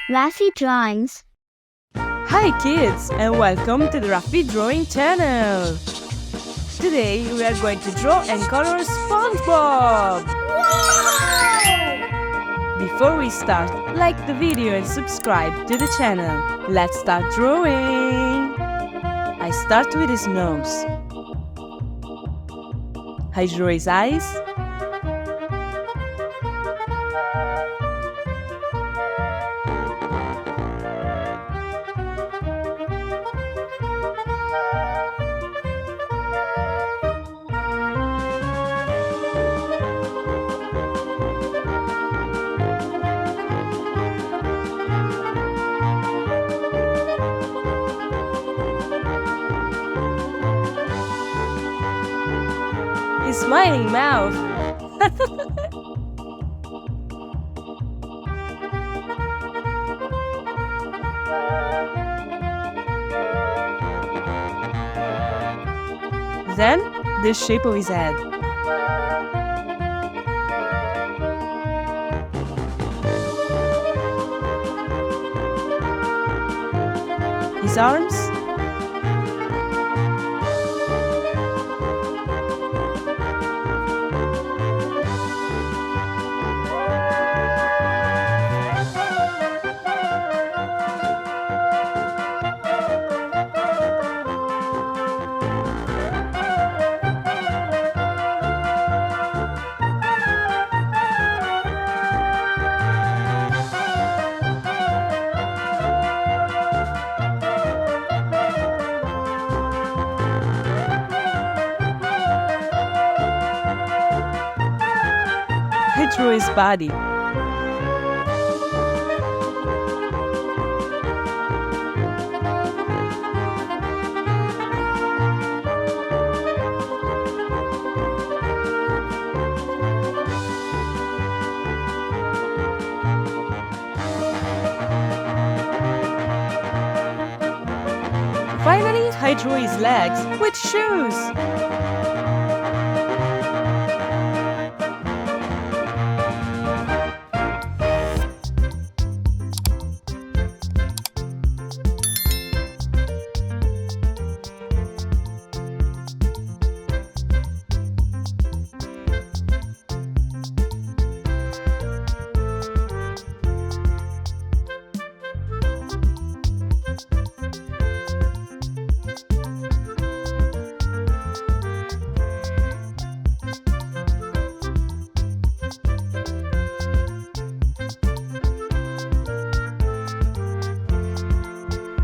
Raffy Drawings. Hi kids, and welcome to the Raffy Drawing channel. Today we are going to draw and color SpongeBob. Wow! Before we start, like the video and subscribe to the channel. Let's start drawing. I start with his nose. I draw his eyes. His smiling mouth. Then, the shape of his head. His arms. I drew his body. Finally, I drew his legs with shoes.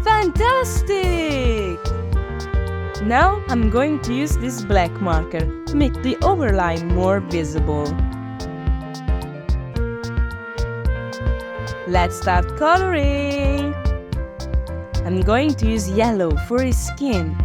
Fantastic! Now I'm going to use this black marker to make the overline more visible. Let's start coloring! I'm going to use yellow for his skin.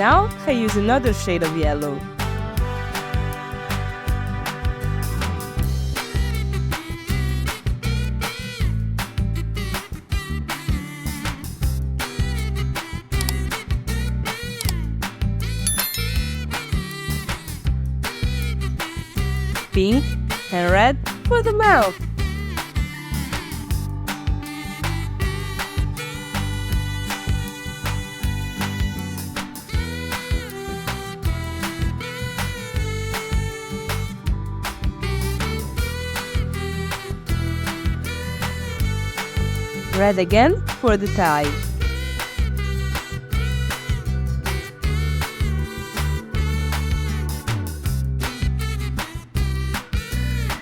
Now I use another shade of yellow. Pink and red for the mouth. Red again for the tie.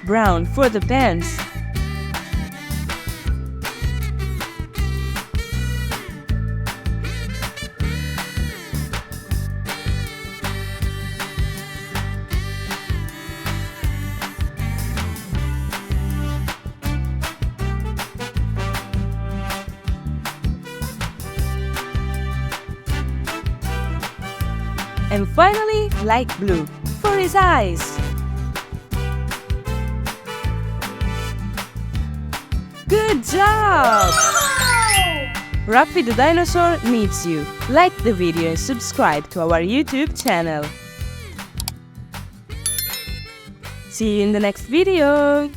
Brown for the pants. And finally, light blue for his eyes. Good job! Raffy the dinosaur meets you. Like the video and subscribe to our YouTube channel. See you in the next video!